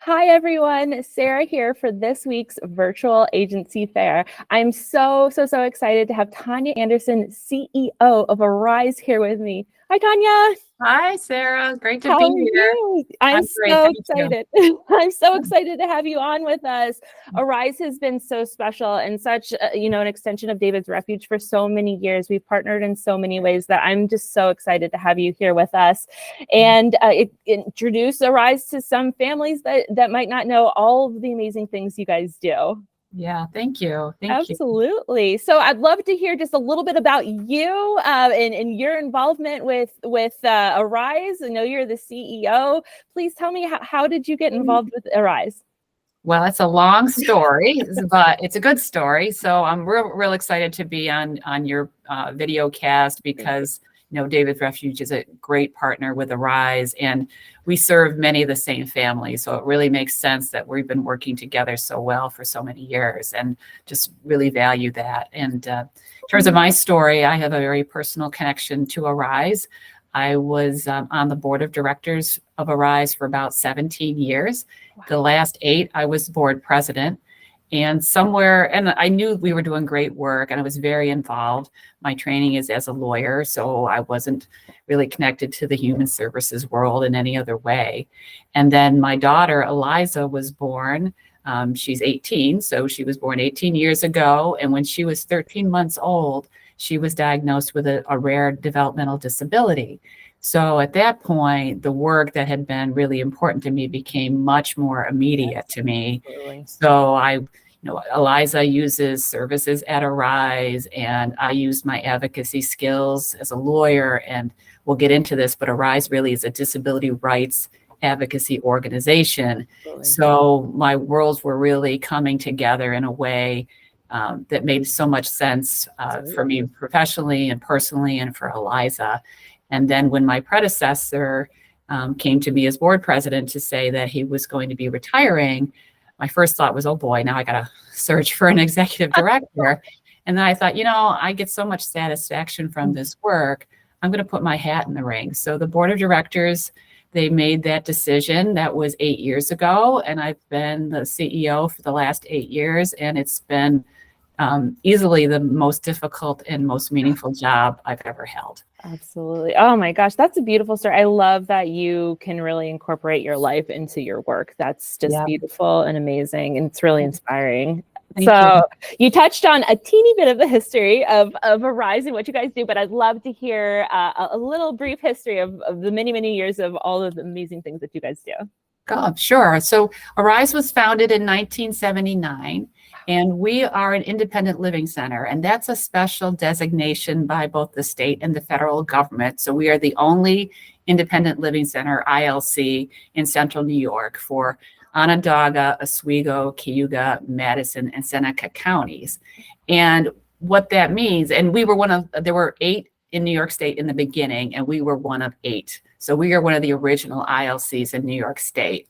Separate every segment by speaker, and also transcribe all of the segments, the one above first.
Speaker 1: Hi, everyone. Sarah here for this week's virtual agency fair. I'm so excited to have Tania Anderson, CEO of Arise, here with me. Hi, Tanya.
Speaker 2: Hi, Sarah. Great to
Speaker 1: How
Speaker 2: be
Speaker 1: are
Speaker 2: here.
Speaker 1: you? I'm
Speaker 2: I'm great.
Speaker 1: so
Speaker 2: Thank you.
Speaker 1: excited. I'm so excited to have you on with us. Arise has been so special and such, an extension of David's Refuge for so many years. We've partnered in so many ways that I'm just so excited to have you here with us and introduce Arise to some families that might not know all of the amazing things you guys do.
Speaker 2: Yeah, thank you. Thank you.
Speaker 1: Absolutely. So I'd love to hear just a little bit about you and your involvement with Arise. I know you're the CEO. Please tell me how did you get involved with Arise?
Speaker 2: Well, it's a long story, but it's a good story. So I'm real excited to be on your video cast because David Refuge is a great partner with Arise, and we serve many of the same families. So it really makes sense that we've been working together so well for so many years, and just really value that. And in terms of my story, I have a very personal connection to Arise. I was on the board of directors of Arise for about 17 years. Wow. The last 8, I was board president. And I knew we were doing great work, and I was very involved. My training is as a lawyer, so I wasn't really connected to the human services world in any other way. And then my daughter, Eliza, was born. She's 18, so she was born 18 years ago. And when she was 13 months old, she was diagnosed with a rare developmental disability. So at that point, the work that had been really important to me became much more immediate to me. Absolutely. So Eliza uses services at Arise, and I use my advocacy skills as a lawyer, and we'll get into this, but Arise really is a disability rights advocacy organization. Absolutely. So my worlds were really coming together in a way that made so much sense for me professionally and personally, and for Eliza. And then when my predecessor came to me as board president to say that he was going to be retiring, my first thought was, oh boy, now I got to search for an executive director. And then I thought, I get so much satisfaction from this work. I'm going to put my hat in the ring. So the board of directors, they made that decision. That was 8 years ago. And I've been the CEO for the last 8 years. And it's been easily the most difficult and most meaningful job I've ever held.
Speaker 1: Absolutely. Oh my gosh, that's a beautiful story. I love that you can really incorporate your life into your work. That's just beautiful and amazing. And it's really inspiring. Thank you touched on a teeny bit of the history of Arise and what you guys do, but I'd love to hear a little brief history of the many years of all of the amazing things that you guys do.
Speaker 2: Oh, sure. So Arise was founded in 1979, and we are an independent living center, and that's a special designation by both the state and the federal government. So we are the only independent living center, ILC, in central New York for Onondaga, Oswego, Cayuga, Madison, and Seneca counties. And what that means, and there were 8 in New York State in the beginning, and we were one of 8. So we are one of the original ILCs in New York State.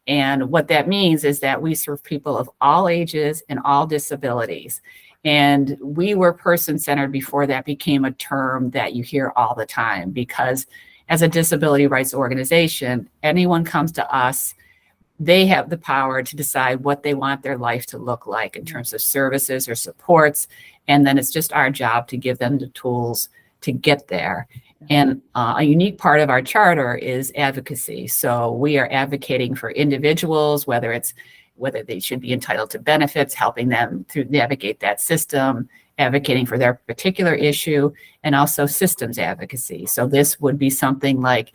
Speaker 2: And what that means is that we serve people of all ages and all disabilities. And we were person-centered before that became a term that you hear all the time, because as a disability rights organization, anyone comes to us, they have the power to decide what they want their life to look like in terms of services or supports. And then it's just our job to give them the tools to get there. And a unique part of our charter is advocacy. So we are advocating for individuals, whether they should be entitled to benefits, helping them to navigate that system, advocating for their particular issue, and also systems advocacy. So this would be something like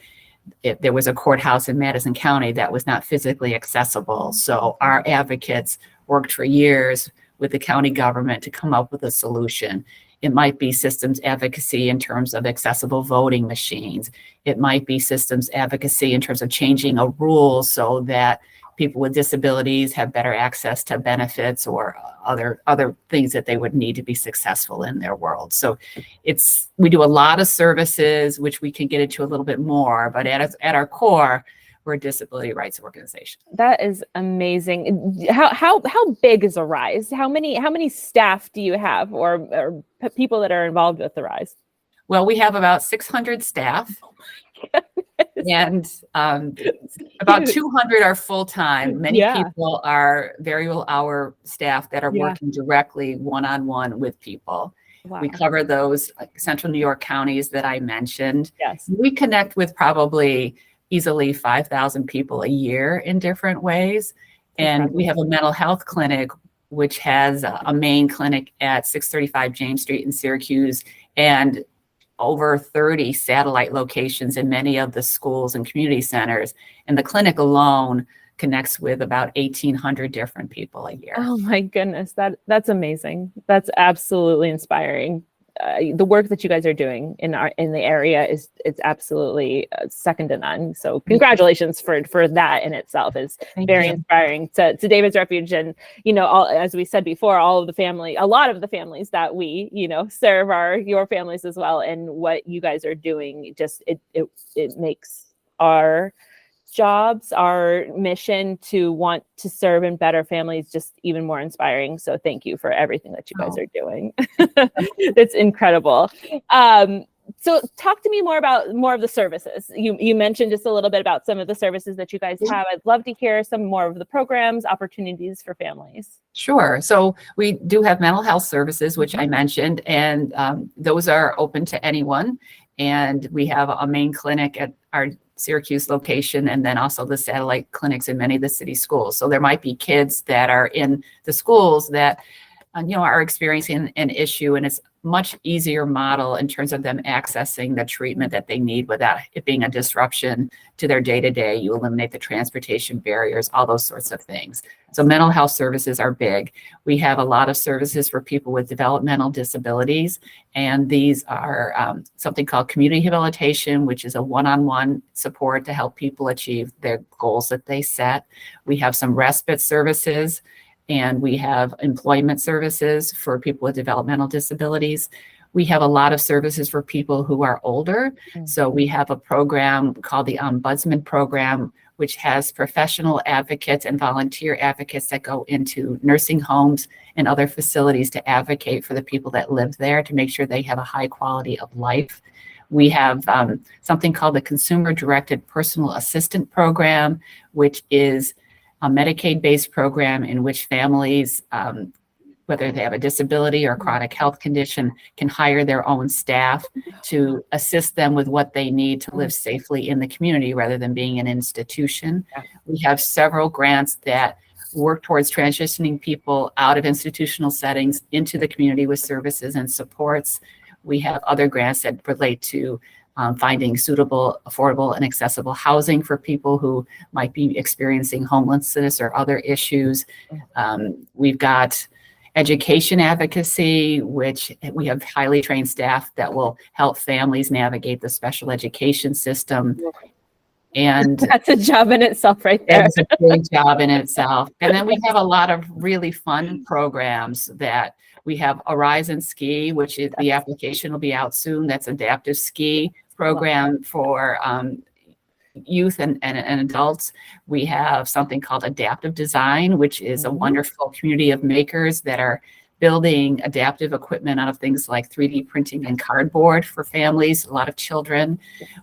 Speaker 2: if there was a courthouse in Madison County that was not physically accessible. So our advocates worked for years with the county government to come up with a solution. It might be systems advocacy in terms of accessible voting machines. It might be systems advocacy in terms of changing a rule so that people with disabilities have better access to benefits or other things that they would need to be successful in their world. So we do a lot of services, which we can get into a little bit more, but at our core, we're a disability rights organization.
Speaker 1: That is amazing. How big is Arise? How many staff do you have, or people that are involved with Arise?
Speaker 2: Well, we have about 600 staff. And about 200 are full-time. Many
Speaker 1: Yeah.
Speaker 2: people are variable hour staff that are
Speaker 1: Yeah.
Speaker 2: working directly one-on-one with people.
Speaker 1: Wow.
Speaker 2: We cover those central New York counties that I mentioned.
Speaker 1: Yes.
Speaker 2: We connect with probably easily 5,000 people a year in different ways. And we have a mental health clinic, which has a main clinic at 635 James Street in Syracuse, and over 30 satellite locations in many of the schools and community centers. And the clinic alone connects with about 1,800 different people a year.
Speaker 1: Oh my goodness, that's amazing. That's absolutely inspiring. The work that you guys are doing in the area it's absolutely second to none. So congratulations for that in itself is very inspiring to David's Refuge. And as we said before, a lot of the families that we serve are your families as well. And what you guys are doing, just it makes our jobs, our mission to want to serve and better families, just even more inspiring. So thank you for everything that you guys are doing. It's incredible. So talk to me more of the services. You mentioned just a little bit about some of the services that you guys have. I'd love to hear some more of the programs, opportunities for families.
Speaker 2: Sure. So we do have mental health services, which I mentioned, and those are open to anyone. And we have a main clinic at our Syracuse location, and then also the satellite clinics in many of the city schools. So there might be kids that are in the schools that are experiencing an issue, and it's much easier model in terms of them accessing the treatment that they need without it being a disruption to their day-to-day. You eliminate the transportation barriers, all those sorts of things. So mental health services are big. We have a lot of services for people with developmental disabilities, and these are something called community rehabilitation, which is a one-on-one support to help people achieve their goals that they set. We have some respite services, and we have employment services for people with developmental disabilities. We have a lot of services for people who are older. So we have a program called the Ombudsman Program, which has professional advocates and volunteer advocates that go into nursing homes and other facilities to advocate for the people that live there to make sure they have a high quality of life. We have something called the Consumer Directed Personal Assistant Program, which is a Medicaid-based program in which families, whether they have a disability or a chronic health condition, can hire their own staff to assist them with what they need to live safely in the community rather than being an institution. We have several grants that work towards transitioning people out of institutional settings into the community with services and supports. We have other grants that relate to finding suitable, affordable, and accessible housing for people who might be experiencing homelessness or other issues. We've got education advocacy, which we have highly trained staff that will help families navigate the special education system. And
Speaker 1: that's a job in itself right there.
Speaker 2: That's a big job in itself. And then we have a lot of really fun programs that we have Horizon Ski, which is the application will be out soon. That's adaptive ski program for youth and adults. We have something called Adaptive Design, which is a wonderful community of makers that are building adaptive equipment out of things like 3D printing and cardboard for families, a lot of children.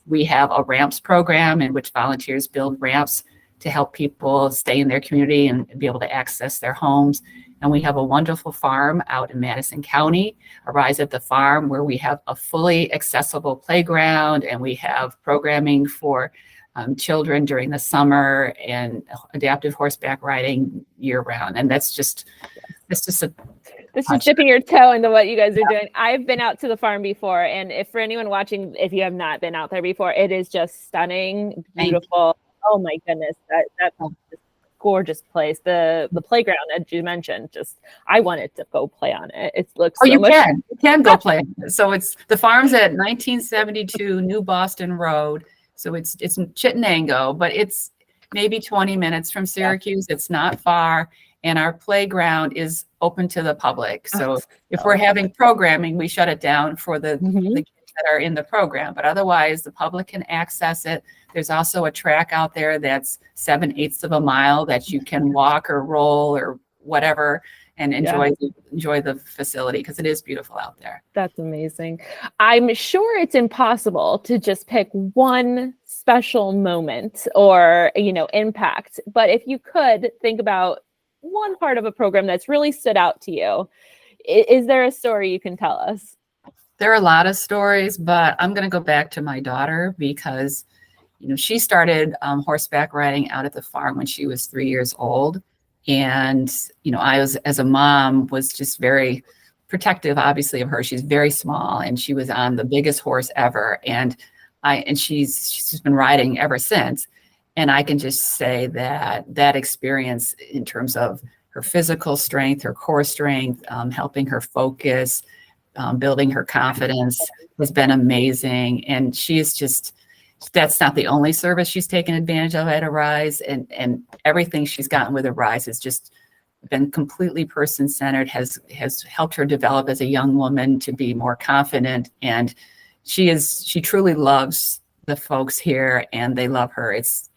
Speaker 2: We have a ramps program in which volunteers build ramps to help people stay in their community and be able to access their homes. And we have a wonderful farm out in Madison County, Arise at the Farm, where we have a fully accessible playground, and we have programming for children during the summer and adaptive horseback riding year round. And that's just
Speaker 1: dipping your toe into what you guys are doing. I've been out to the farm before, and if for anyone watching, if you have not been out there before, it is just stunning, beautiful. Oh my goodness, that's just gorgeous place. The playground that you mentioned, just I wanted to go play on it. It looks
Speaker 2: you can go play on it. So it's the farm's at 1972 New Boston Road. So it's in Chittenango, but it's maybe 20 minutes from Syracuse. It's not far. And our playground is open to the public. So if we're having programming, we shut it down for the kids that are in the program. But otherwise, the public can access it. There's also a track out there that's 7/8 of a mile that you can walk or roll or whatever and enjoy the facility, because it is beautiful out there.
Speaker 1: That's amazing. I'm sure it's impossible to just pick one special moment or, impact, but if you could think about one part of a program that's really stood out to you, is there a story you can tell us?
Speaker 2: There are a lot of stories, but I'm going to go back to my daughter, because she started horseback riding out at the farm when she was 3 years old. And, I was, as a mom, was just very protective, obviously, of her. She's very small, and she was on the biggest horse ever. And she's been riding ever since. And I can just say that experience, in terms of her physical strength, her core strength, helping her focus, building her confidence, has been amazing. And that's not the only service she's taken advantage of at Arise, and everything she's gotten with Arise has just been completely person-centered, has helped her develop as a young woman to be more confident. And she truly loves the folks here, and they love her. It's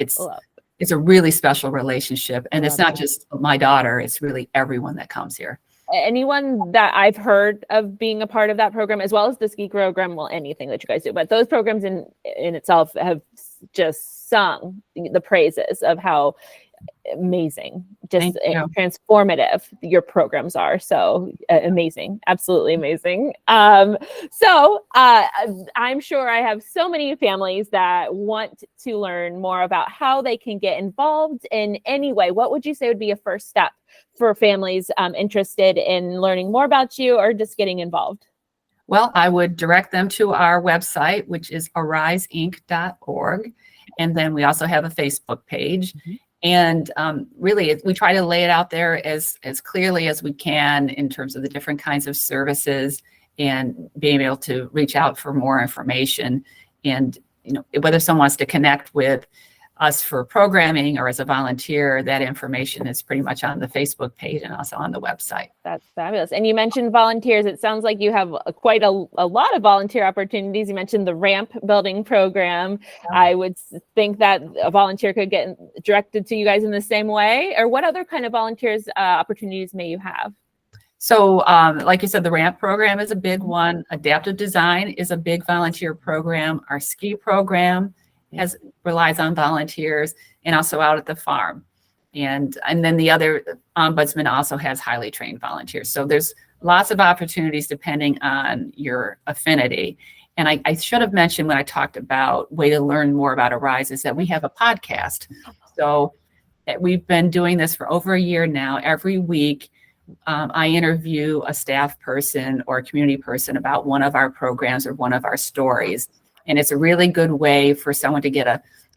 Speaker 2: a really special relationship. And it's not just my daughter, it's really everyone that comes here.
Speaker 1: Anyone that I've heard of being a part of that program, as well as the ski program, well, anything that you guys do, but those programs in itself have just sung the praises of how amazing, just transformative your programs are. So amazing, absolutely amazing. So I'm sure I have so many families that want to learn more about how they can get involved in any way. What would you say would be a first step for families interested in learning more about you or just getting involved?
Speaker 2: Well, I would direct them to our website, which is ariseinc.org. And then we also have a Facebook page. Mm-hmm. And really, we try to lay it out there as clearly as we can in terms of the different kinds of services, and being able to reach out for more information. And whether someone wants to connect with us for programming or as a volunteer, that information is pretty much on the Facebook page and also on the website.
Speaker 1: That's fabulous. And you mentioned volunteers. It sounds like you have quite a lot of volunteer opportunities. You mentioned the ramp building program. Yeah. I would think that a volunteer could get directed to you guys in the same way. Or what other kind of volunteers opportunities may you have?
Speaker 2: So like you said, the ramp program is a big one. Adaptive design is a big volunteer program. Our ski program relies on volunteers, and also out at the farm. And then the other ombudsman also has highly trained volunteers. So there's lots of opportunities depending on your affinity. And I should have mentioned when I talked about way to learn more about Arise is that we have a podcast. So we've been doing this for over a year now. Every week, I interview a staff person or a community person about one of our programs or one of our stories. And it's a really good way for someone to get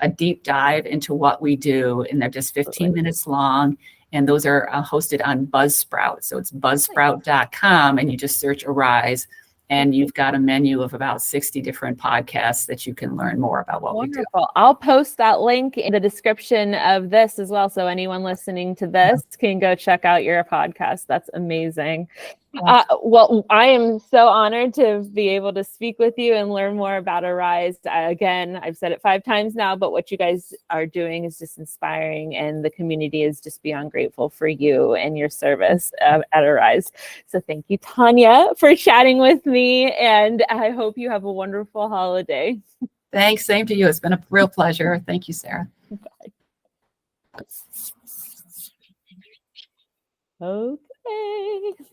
Speaker 2: a deep dive into what we do. And they're just 15 minutes long. And those are hosted on Buzzsprout. So it's buzzsprout.com, and you just search Arise. And you've got a menu of about 60 different podcasts that you can learn more about what we do.
Speaker 1: I'll post that link in the description of this as well. So anyone listening to this can go check out your podcast. That's amazing. Well, I am so honored to be able to speak with you and learn more about Arise. Again, I've said it 5 times now, but what you guys are doing is just inspiring, and the community is just beyond grateful for you and your service at Arise. So thank you, Tania, for chatting with me, and I hope you have a wonderful holiday.
Speaker 2: Thanks. Same to you. It's been a real pleasure. Thank you, Sarah.
Speaker 1: Bye. Okay.